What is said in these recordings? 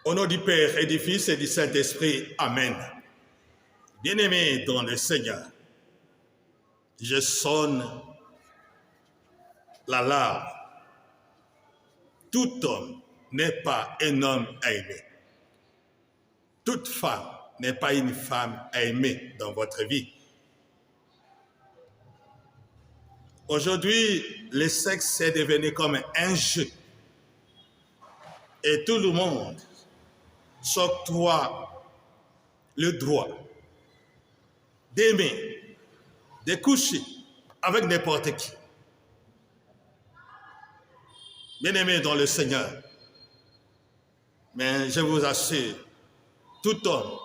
Au nom du Père et du Fils et du Saint-Esprit, Amen. Bien-aimés dans le Seigneur, je sonne l'alarme. Tout homme n'est pas un homme à aimer. Toute femme n'est pas une femme à aimer dans votre vie. Aujourd'hui, le sexe est devenu comme un jeu. Et tout le monde s'octroie le droit d'aimer, de coucher avec n'importe qui. Bien-aimés dans le Seigneur, mais je vous assure, tout homme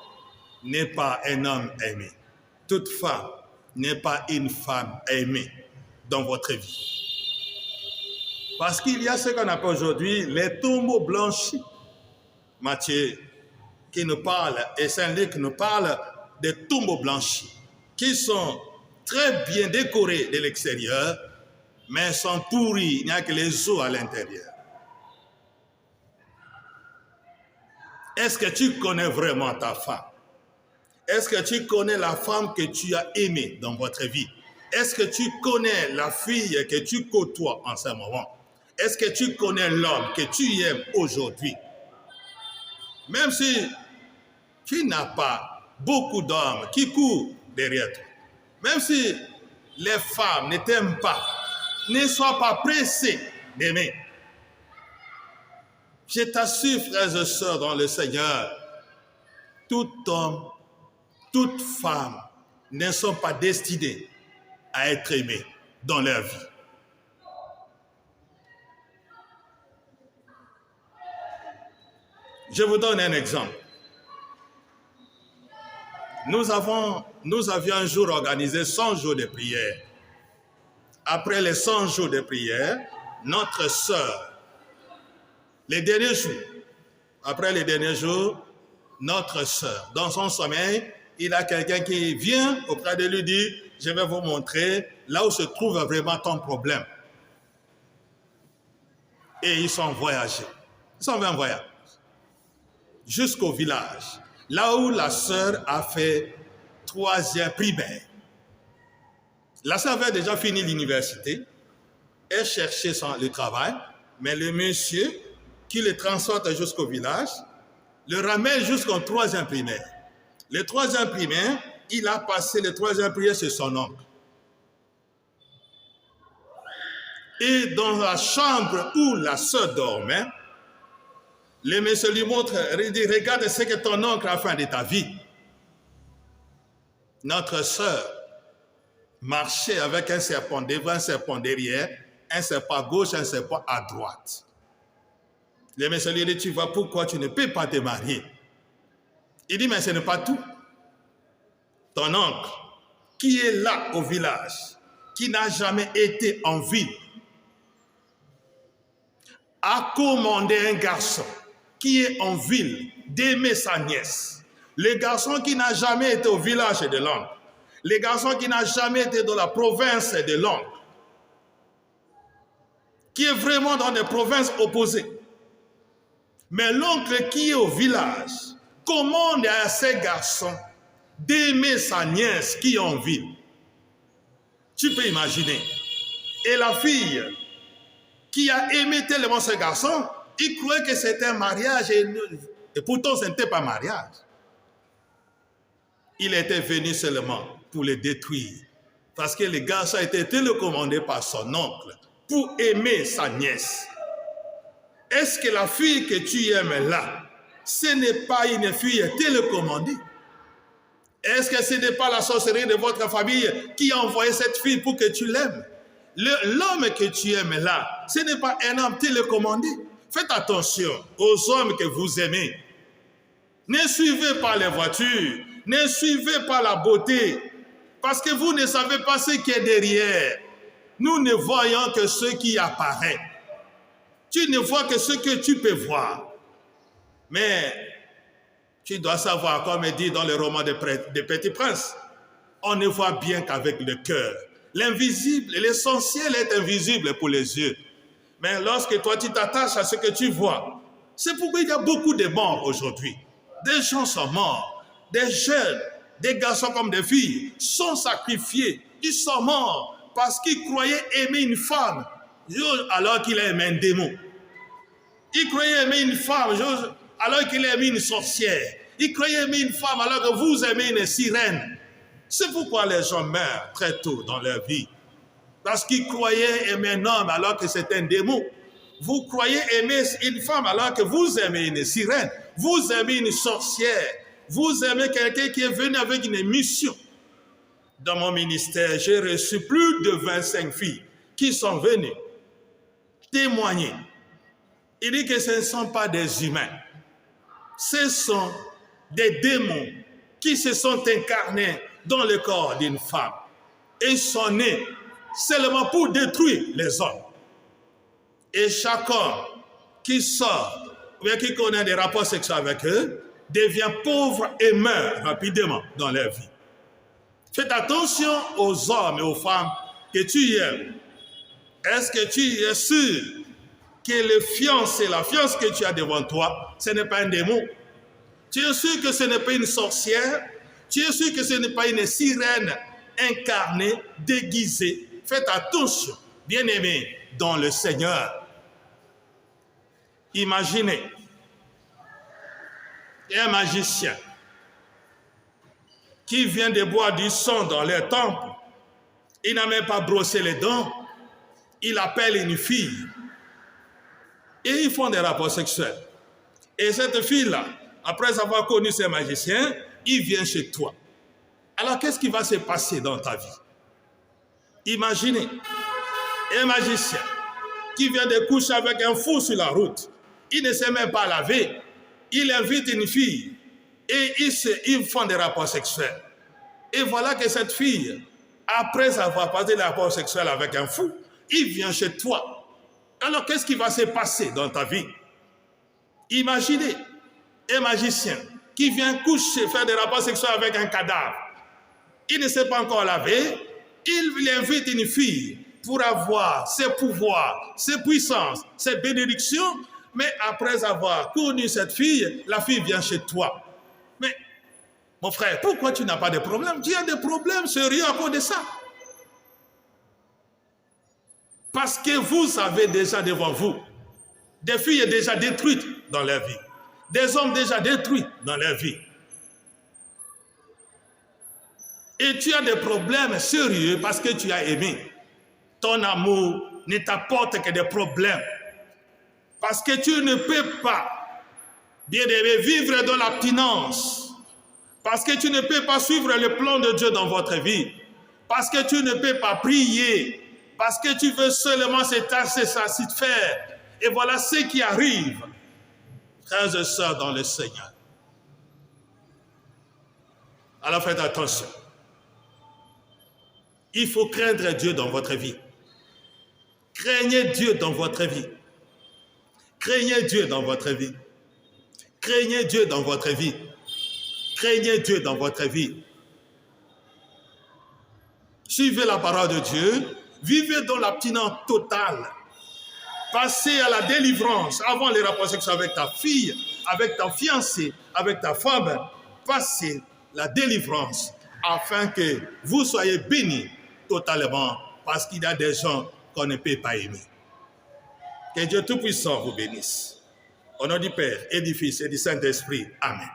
n'est pas un homme aimé. Toute femme n'est pas une femme aimée dans votre vie. Parce qu'il y a ce qu'on appelle aujourd'hui les tombeaux blanchis. Matthieu qui nous parle et Saint-Luc nous parle des tombeaux blanchis qui sont très bien décorés de l'extérieur, mais sont pourris, il n'y a que les os à l'intérieur. Est-ce que tu connais vraiment ta femme? Est-ce que tu connais la femme que tu as aimée dans votre vie? Est-ce que tu connais la fille que tu côtoies en ce moment? Est-ce que tu connais l'homme que tu aimes aujourd'hui? Même si tu n'as pas beaucoup d'hommes qui courent derrière toi, même si les femmes ne t'aiment pas, ne sois pas pressé d'aimer. Je t'assure, frères et sœurs dans le Seigneur, tout homme, toute femme ne sont pas destinés à être aimés dans leur vie. Je vous donne un exemple. Nous avions un jour organisé 100 jours de prière. Après les 100 jours de prière, notre sœur, les derniers jours, après les derniers jours, notre sœur, dans son sommeil, il y a quelqu'un qui vient auprès de lui dire, je vais vous montrer là où se trouve vraiment ton problème. Et ils sont voyagés. Ils sont en voyage jusqu'au village, là où la sœur a fait 3e primaire. La sœur avait déjà fini l'université, elle cherchait le travail, mais le monsieur qui le transporte jusqu'au village, le ramène jusqu'au 3e primaire. Le 3e primaire, il a passé le 3e primaire chez son oncle. Et dans la chambre où la sœur dormait, le monsieur lui montre, il dit, regarde ce que ton oncle a fait de ta vie. Notre sœur marchait avec un serpent devant, un serpent derrière, un serpent à gauche, un serpent à droite. Le monsieur lui dit, tu vois pourquoi tu ne peux pas te marier? Il dit, mais ce n'est pas tout. Ton oncle, qui est là au village, qui n'a jamais été en ville, a commandé un garçon qui est en ville d'aimer sa nièce. Le garçon qui n'a jamais été au village de l'oncle. Le garçon qui n'a jamais été dans la province de l'oncle. Qui est vraiment dans des provinces opposées. Mais l'oncle qui est au village commande à ces garçons d'aimer sa nièce qui est en ville. Tu peux imaginer. Et la fille qui a aimé tellement ce garçon, il croyait que c'était un mariage et pourtant ce n'était pas un mariage. Il était venu seulement pour le détruire parce que le garçon a été télécommandé par son oncle pour aimer sa nièce. Est-ce que la fille que tu aimes là, ce n'est pas une fille télécommandée? Est-ce que ce n'est pas la sorcellerie de votre famille qui a envoyé cette fille pour que tu l'aimes? L'homme que tu aimes là, ce n'est pas un homme télécommandé. Faites attention aux hommes que vous aimez. Ne suivez pas les voitures, ne suivez pas la beauté, parce que vous ne savez pas ce qui est derrière. Nous ne voyons que ce qui apparaît. Tu ne vois que ce que tu peux voir. Mais tu dois savoir, comme il dit dans le roman de Petit Prince, on ne voit bien qu'avec le cœur. L'invisible, l'essentiel est invisible pour les yeux. Mais lorsque toi tu t'attaches à ce que tu vois, C'est pourquoi il y a beaucoup de morts aujourd'hui. Des gens sont morts. Des jeunes, des garçons comme des filles sont sacrifiés. Ils sont morts parce qu'ils croyaient aimer une femme alors qu'il a aimé un démon. Ils croyaient aimer une femme alors qu'il a aimé une sorcière. Ils croyaient aimer une femme alors que vous aimez une sirène. C'est pourquoi les gens meurent très tôt dans leur vie. Parce qu'ils croyaient aimer un homme alors que c'est un démon. Vous croyez aimer une femme alors que vous aimez une sirène. Vous aimez une sorcière. Vous aimez quelqu'un qui est venu avec une mission. Dans mon ministère, j'ai reçu plus de 25 filles qui sont venues témoigner. Il dit que ce ne sont pas des humains. Ce sont des démons qui se sont incarnés dans le corps d'une femme. Et sont nés seulement pour détruire les hommes. Et chaque homme qui sort, ou bien qui connaît des rapports sexuels avec eux, devient pauvre et meurt rapidement dans leur vie. Faites attention aux hommes et aux femmes que tu aimes. Est-ce que tu es sûr que le fiancé, la fiancée que tu as devant toi, ce n'est pas un démon? Tu es sûr que ce n'est pas une sorcière? Tu es sûr que ce n'est pas une sirène incarnée, déguisée? Faites attention, bien-aimés, dans le Seigneur. Imaginez un magicien qui vient de boire du sang dans leur temple. Il n'a même pas brossé les dents. Il appelle une fille. Et ils font des rapports sexuels. Et cette fille-là, après avoir connu ce magicien, il vient chez toi. Alors qu'est-ce qui va se passer dans ta vie? Imaginez un magicien qui vient de coucher avec un fou sur la route. Il ne sait même pas laver. Il invite une fille et ils font des rapports sexuels. Et voilà que cette fille, après avoir passé des rapports sexuels avec un fou, il vient chez toi. Alors qu'est-ce qui va se passer dans ta vie? Imaginez un magicien qui vient coucher, faire des rapports sexuels avec un cadavre. Il ne sait pas encore laver. Il invite une fille pour avoir ses pouvoirs, ses puissances, ses bénédictions. Mais après avoir connu cette fille, la fille vient chez toi. Mais, mon frère, pourquoi tu n'as pas de problème? Tu as des problèmes sérieux à cause de ça. Parce que vous avez déjà devant vous des filles déjà détruites dans leur vie. Des hommes déjà détruits dans leur vie. Et tu as des problèmes sérieux parce que tu as aimé. Ton amour ne t'apporte que des problèmes. Parce que tu ne peux pas, bien aimé, vivre dans l'abstinence. Parce que tu ne peux pas suivre le plan de Dieu dans votre vie. Parce que tu ne peux pas prier. Parce que tu veux seulement se satisfaire. Et voilà ce qui arrive. Frères et sœurs dans le Seigneur. Alors faites attention. Il faut craindre Dieu dans votre vie. Craignez Dieu dans votre vie. Craignez Dieu dans votre vie. Craignez Dieu dans votre vie. Craignez Dieu dans votre vie. Suivez la parole de Dieu. Vivez dans l'abstinence totale. Passez à la délivrance avant les rapports sexuels avec ta fille, avec ta fiancée, avec ta femme. Passez la délivrance afin que vous soyez bénis totalement parce qu'il y a des gens qu'on ne peut pas aimer. Que Dieu Tout-Puissant vous bénisse. Au nom du Père et du Fils et du Saint-Esprit. Amen.